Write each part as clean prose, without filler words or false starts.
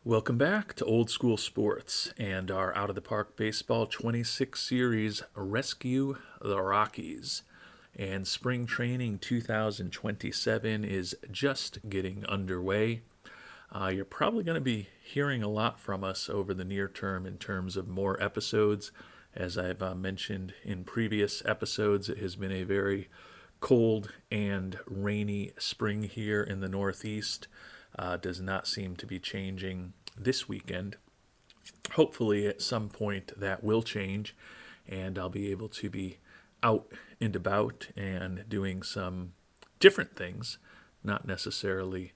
Welcome back to Old School Sports and our Out of the Park Baseball 26 series Rescue the Rockies. And spring training 2027 is just getting underway. You're probably going to be hearing a lot from us over the near term in terms of more episodes. As I've mentioned in previous episodes, it has been a very cold and rainy spring here in the Northeast. Does not seem to be changing this weekend. Hopefully, at some point, that will change, and I'll be able to be out and about and doing some different things, not necessarily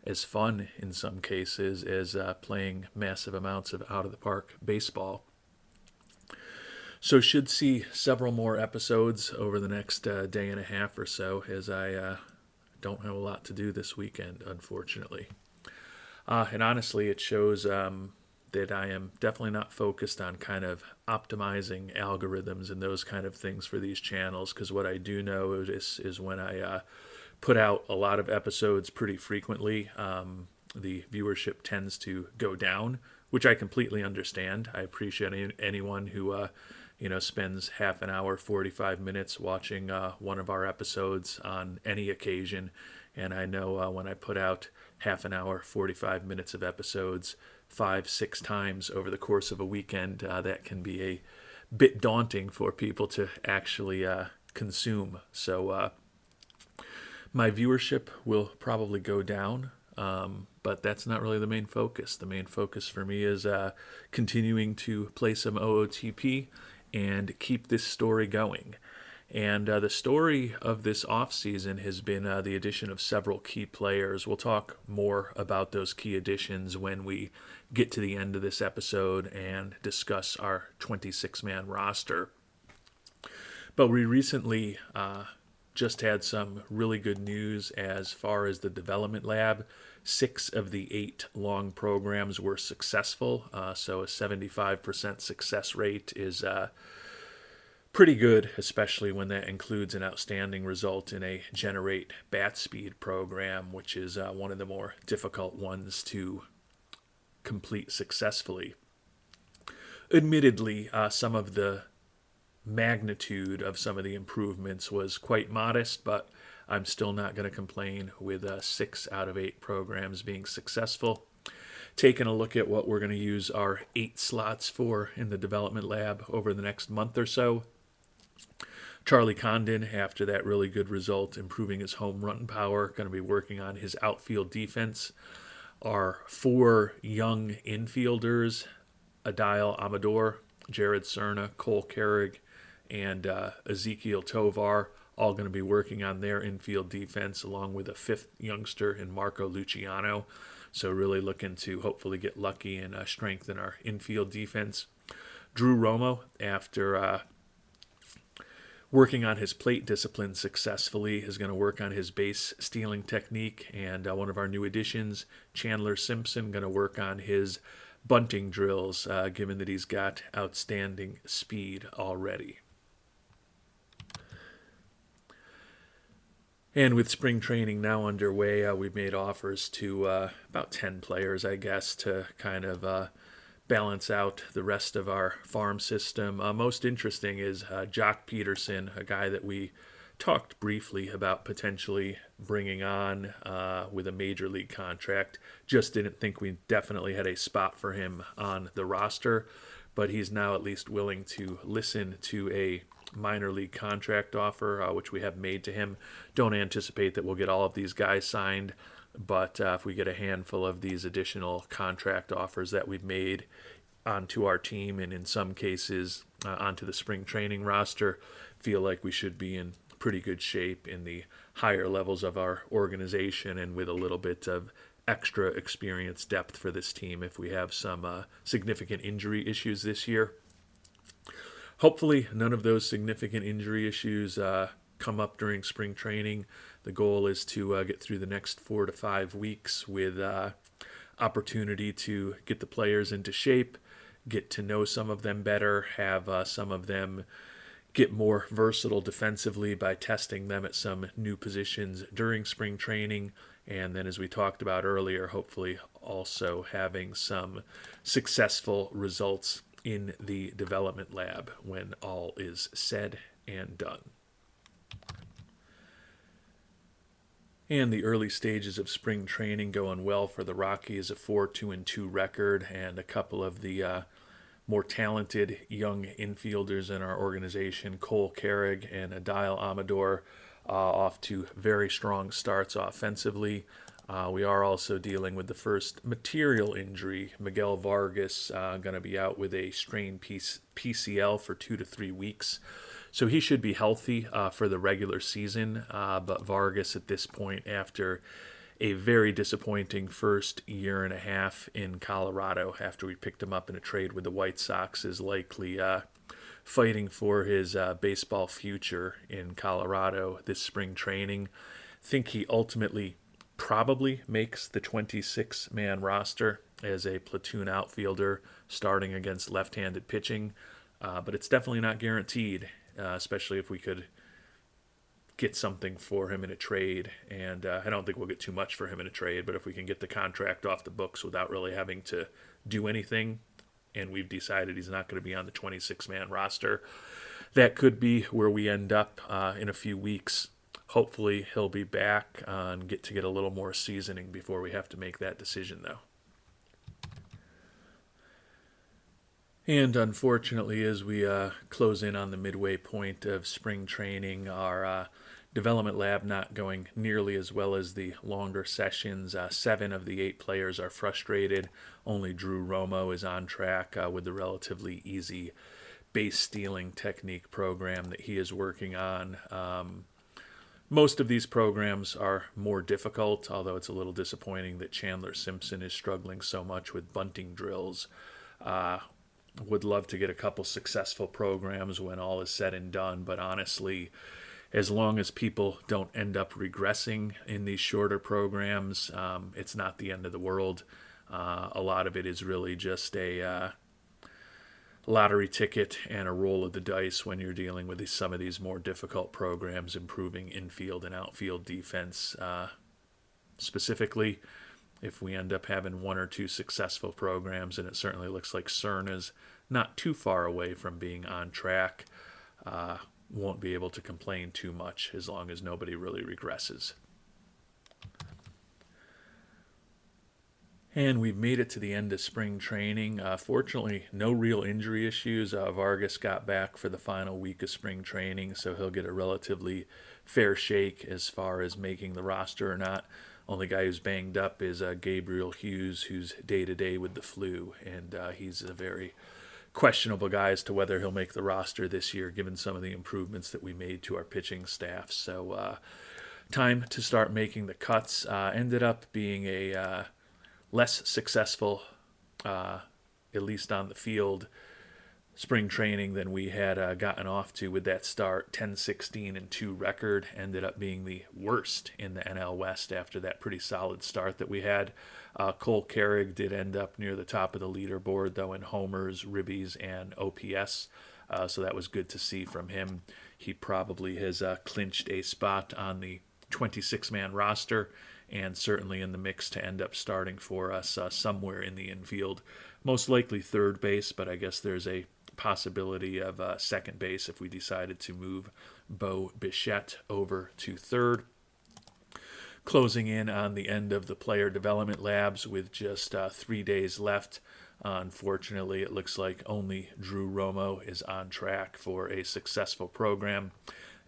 as fun in some cases as playing massive amounts of out of the park baseball. So, should see several more episodes over the next day and a half or so, as I don't have a lot to do this weekend, unfortunately. And honestly, it shows that I am definitely not focused on kind of optimizing algorithms and those kind of things for these channels, because what I do know is when I put out a lot of episodes pretty frequently, the viewership tends to go down, which I completely understand. I appreciate anyone who spends half an hour, 45 minutes watching one of our episodes on any occasion. And I know when I put out half an hour, 45 minutes of episodes 5-6 times over the course of a weekend, that can be a bit daunting for people to actually consume. So my viewership will probably go down, but that's not really the main focus. The main focus for me is continuing to play some OOTP and keep this story going. And the story of this offseason has been the addition of several key players. We'll talk more about those key additions when we get to the end of this episode and discuss our 26-man roster. But we recently just had some really good news as far as the development lab. 6 of the 8 long programs were successful, so a 75% success rate is pretty good, especially when that includes an outstanding result in a generate bat speed program, which is one of the more difficult ones to complete successfully. Admittedly, some of the magnitude of some of the improvements was quite modest, but I'm still not going to complain with 6 out of 8 programs being successful. Taking a look at what we're going to use our 8 slots for in the development lab over the next month or so. Charlie Condon, after that really good result, improving his home run power, going to be working on his outfield defense. Our 4 young infielders, Adile Amador, Jared Cerna, Cole Carrig, and Ezekiel Tovar, all going to be working on their infield defense, along with a 5th youngster in Marco Luciano. So really looking to hopefully get lucky and strengthen our infield defense. Drew Romo, after working on his plate discipline successfully, is going to work on his base stealing technique. And one of our new additions, Chandler Simpson, going to work on his bunting drills, given that he's got outstanding speed already. And with spring training now underway, we've made offers to about 10 players, I guess, to kind of balance out the rest of our farm system. Most interesting is Jock Peterson, a guy that we talked briefly about potentially bringing on with a major league contract. Just didn't think we definitely had a spot for him on the roster, but he's now at least willing to listen to a minor league contract offer, which we have made to him. Don't anticipate that we'll get all of these guys signed, but if we get a handful of these additional contract offers that we've made onto our team, and in some cases onto the spring training roster, feel like we should be in pretty good shape in the higher levels of our organization, and with a little bit of extra experience depth for this team if we have some significant injury issues this year. Hopefully none of those significant injury issues come up during spring training. The goal is to get through the next 4 to 5 weeks with opportunity to get the players into shape, get to know some of them better, have some of them get more versatile defensively by testing them at some new positions during spring training, And then, as we talked about earlier, hopefully also having some successful results in the development lab when all is said and done. And the early stages of spring training going well for the Rockies, a 4-2-2 record, and a couple of the more talented young infielders in our organization, Cole Carrig and Adile Amador, off to very strong starts offensively. We are also dealing with the first material injury. Miguel Vargas going to be out with a strained PCL for 2 to 3 weeks. So he should be healthy for the regular season. But Vargas at this point, after a very disappointing first year and a half in Colorado, after we picked him up in a trade with the White Sox, is likely fighting for his baseball future in Colorado this spring training. Think he ultimately probably makes the 26-man roster as a platoon outfielder starting against left-handed pitching, but it's definitely not guaranteed, especially if we could get something for him in a trade. And I don't think we'll get too much for him in a trade, but if we can get the contract off the books without really having to do anything, and we've decided he's not going to be on the 26-man roster, that could be where we end up in a few weeks. Hopefully he'll be back and get a little more seasoning before we have to make that decision, though. And unfortunately, as we close in on the midway point of spring training, our development lab not going nearly as well as the longer sessions. 7 of the 8 players are frustrated. Only Drew Romo is on track with the relatively easy base stealing technique program that he is working on. Most of these programs are more difficult, although it's a little disappointing that Chandler Simpson is struggling so much with bunting drills. Would love to get a couple successful programs when all is said and done, but honestly, as long as people don't end up regressing in these shorter programs, it's not the end of the world. A lot of it is really just a lottery ticket and a roll of the dice when you're dealing with some of these more difficult programs, improving infield and outfield defense. Specifically, if we end up having 1 or 2 successful programs, and it certainly looks like CERN is not too far away from being on track, won't be able to complain too much as long as nobody really regresses. And we've made it to the end of spring training. Fortunately, no real injury issues. Vargas got back for the final week of spring training, so he'll get a relatively fair shake as far as making the roster or not. Only guy who's banged up is Gabriel Hughes, who's day-to-day with the flu, and he's a very questionable guy as to whether he'll make the roster this year, given some of the improvements that we made to our pitching staff. So time to start making the cuts. Ended up being a less successful, at least on the field, spring training than we had gotten off to with that start. 10-16-2 record ended up being the worst in the NL West after that pretty solid start that we had. Cole Carrig did end up near the top of the leaderboard, though, in homers, ribbies, and OPS. So that was good to see from him. He probably has clinched a spot on the 26-man roster, and certainly in the mix to end up starting for us somewhere in the infield. Most likely third base, but I guess there's a possibility of second base if we decided to move Bo Bichette over to third. Closing in on the end of the player development labs with just 3 days left. Unfortunately, it looks like only Drew Romo is on track for a successful program.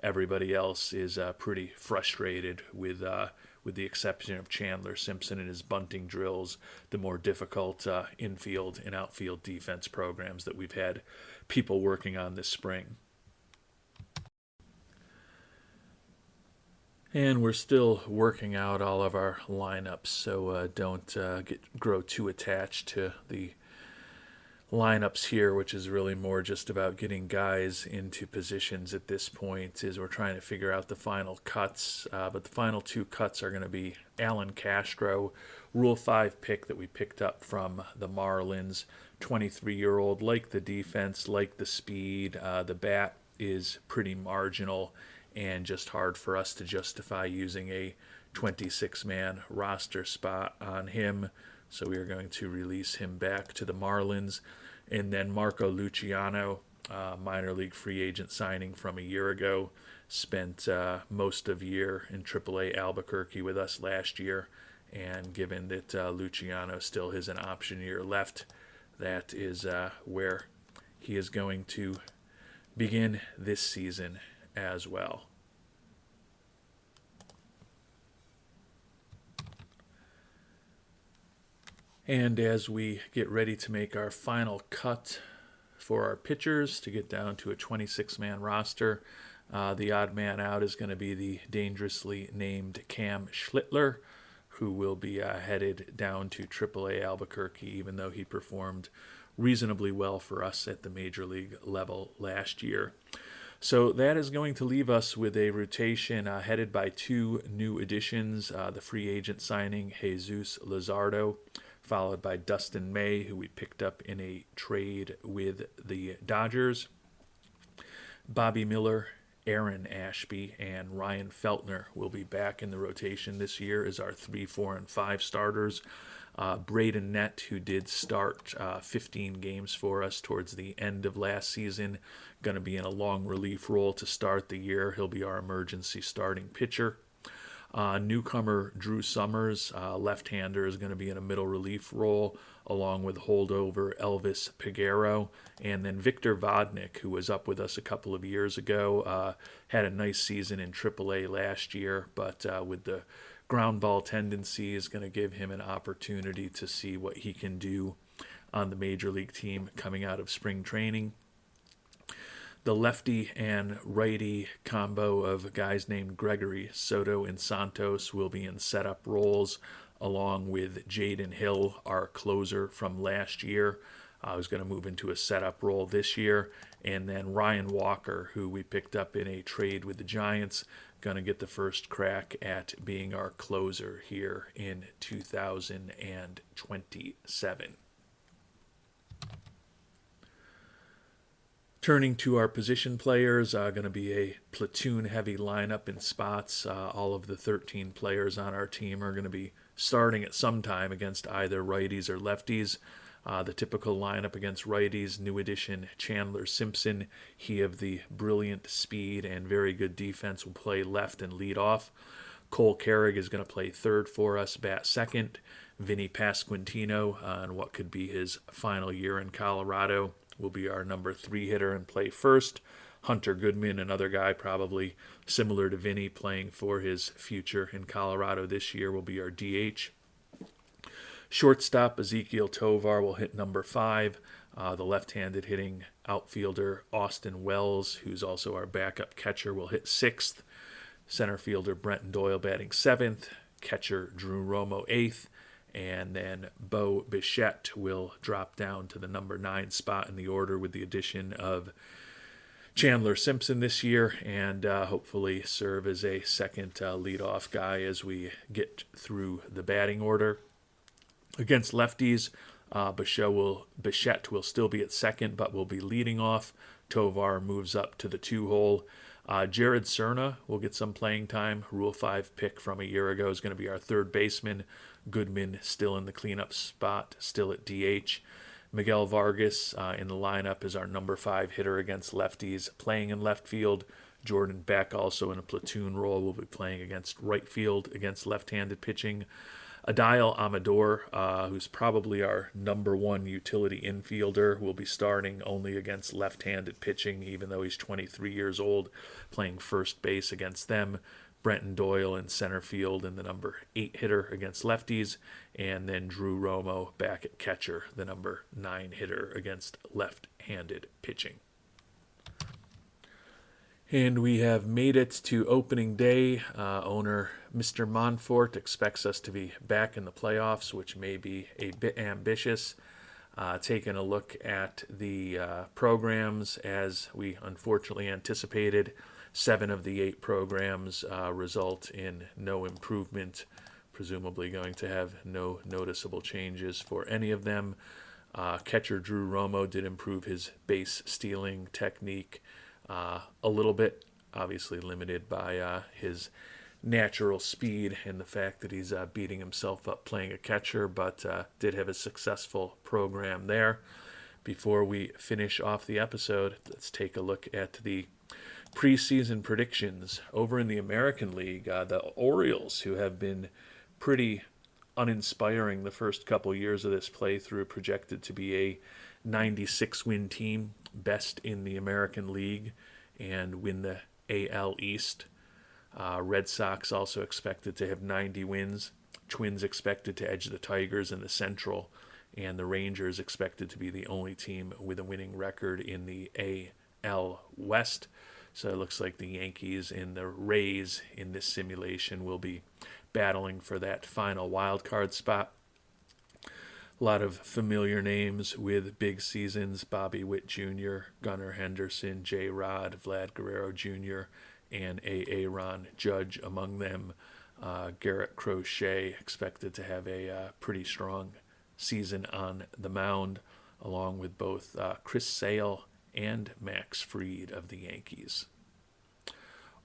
Everybody else is pretty frustrated with the exception of Chandler Simpson and his bunting drills, the more difficult infield and outfield defense programs that we've had people working on this spring. And we're still working out all of our lineups, so don't grow too attached to the lineups here, which is really more just about getting guys into positions at this point, as we're trying to figure out the final cuts. But the final 2 cuts are going to be Alan Castro, Rule 5 pick that we picked up from the Marlins, 23-year-old, like the defense, like the speed. The bat is pretty marginal and just hard for us to justify using a 26-man roster spot on him. So we are going to release him back to the Marlins. And then Marco Luciano, minor league free agent signing from a year ago, spent most of year in AAA Albuquerque with us last year. And given that Luciano still has an option year left, that is where he is going to begin this season as well. And as we get ready to make our final cut for our pitchers to get down to a 26-man roster, the odd man out is going to be the dangerously named Cam Schlittler, who will be headed down to AAA Albuquerque, even though he performed reasonably well for us at the major league level last year. So that is going to leave us with a rotation headed by two new additions, the free agent signing Jesus Luzardo, followed by Dustin May, who we picked up in a trade with the Dodgers. Bobby Miller, Aaron Ashby, and Ryan Feltner will be back in the rotation this year as our 3, 4, and 5 starters. Braden Nett, who did start 15 games for us towards the end of last season, going to be in a long relief role to start the year. He'll be our emergency starting pitcher. Newcomer Drew Summers, left-hander, is going to be in a middle relief role, along with holdover Elvis Peguero. And then Victor Vodnik, who was up with us a couple of years ago, had a nice season in AAA last year, but with the ground ball tendency is going to give him an opportunity to see what he can do on the major league team coming out of spring training. The lefty and righty combo of guys named Gregory, Soto, and Santos will be in setup roles, along with Jaden Hill, our closer from last year, who's going to move into a setup role this year. And then Ryan Walker, who we picked up in a trade with the Giants, going to get the first crack at being our closer here in 2027. Turning to our position players, going to be a platoon-heavy lineup in spots. All of the 13 players on our team are going to be starting at some time against either righties or lefties. The typical lineup against righties, new addition Chandler Simpson. He of the brilliant speed and very good defense will play left and lead off. Cole Carrig is going to play third for us, bat second. Vinny Pasquantino, on what could be his final year in Colorado, will be our number 3 hitter and play first. Hunter Goodman, another guy probably similar to Vinny, playing for his future in Colorado this year, will be our DH. Shortstop Ezekiel Tovar will hit number 5. The left-handed hitting outfielder Austin Wells, who's also our backup catcher, will hit 6th. Center fielder Brenton Doyle batting 7th. Catcher Drew Romo 8th. And then Bo Bichette will drop down to the number 9 spot in the order with the addition of Chandler Simpson this year, and hopefully serve as a second leadoff guy as we get through the batting order. Against lefties, Bichette will still be at second, but will be leading off. Tovar moves up to the 2-hole. Jared Cerna will get some playing time. Rule 5 pick from a year ago is going to be our third baseman. Goodman still in the cleanup spot, still at DH. Miguel Vargas in the lineup is our number 5 hitter against lefties, playing in left field. Jordan Beck, also in a platoon role, will be playing against right field against left-handed pitching. Adail Amador, who's probably our number 1 utility infielder, will be starting only against left-handed pitching, even though he's 23 years old, playing first base against them. Brenton Doyle in center field and the number 8 hitter against lefties, and then Drew Romo back at catcher, the number 9 hitter against left-handed pitching. And we have made it to opening day. Owner Mr. Monfort expects us to be back in the playoffs, which may be a bit ambitious. Taking a look at the programs, as we unfortunately anticipated, 7 of the 8 programs result in no improvement, presumably going to have no noticeable changes for any of them. Catcher Drew Romo did improve his base stealing technique a little bit, obviously limited by his natural speed and the fact that he's beating himself up playing a catcher, but did have a successful program there. Before we finish off the episode, let's take a look at the preseason predictions. Over in the American League, the Orioles, who have been pretty uninspiring the first couple years of this playthrough, projected to be a 96-win team, best in the American League, and win the AL East. Red Sox also expected to have 90 wins. Twins expected to edge the Tigers in the Central, and the Rangers expected to be the only team with a winning record in the AL West. So it looks like the Yankees and the Rays in this simulation will be battling for that final wild card spot. A lot of familiar names with big seasons: Bobby Witt Jr., Gunnar Henderson, J. Rod, Vlad Guerrero Jr., and Aaron Judge among them. Garrett Crochet expected to have a pretty strong season on the mound, along with both Chris Sale and Max Fried of the Yankees.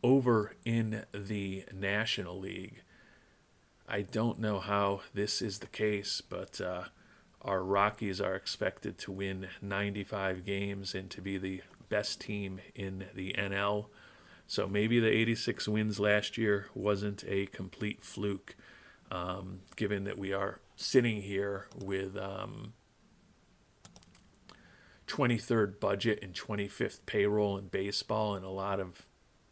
Over in the National League, I don't know how this is the case, but our Rockies are expected to win 95 games and to be the best team in the NL. So maybe the 86 wins last year wasn't a complete fluke, given that we are sitting here with 23rd budget and 25th payroll in baseball and a lot of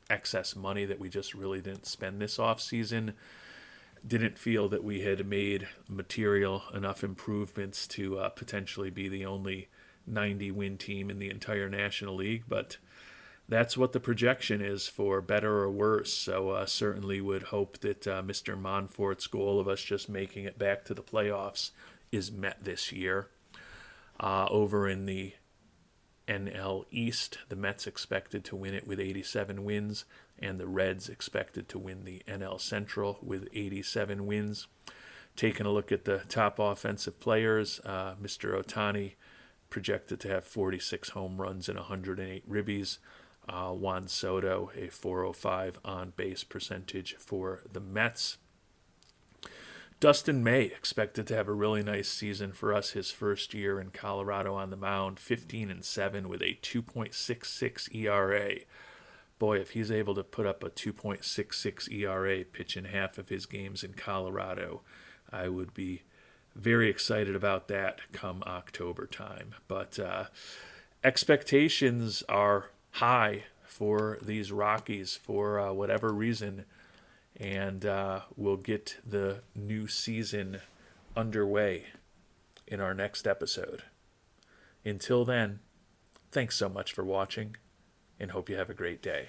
excess money that we just really didn't spend this offseason. Didn't feel that we had made material enough improvements to potentially be the only 90-win team in the entire National League, but that's what the projection is, for better or worse. So certainly would hope that Mr. Monfort's goal of us just making it back to the playoffs is met this year. Over in the NL East, the Mets expected to win it with 87 wins, and the Reds expected to win the NL Central with 87 wins. Taking a look at the top offensive players, Mr. Ohtani projected to have 46 home runs and 108 ribbies. Juan Soto, a 405 on-base percentage for the Mets. Dustin May expected to have a really nice season for us his first year in Colorado on the mound, 15-7 with a 2.66 ERA. Boy, if he's able to put up a 2.66 ERA pitching half of his games in Colorado, I would be very excited about that come October time. But expectations are high for these Rockies for whatever reason, and we'll get the new season underway in our next episode. Until then, thanks so much for watching, and hope you have a great day.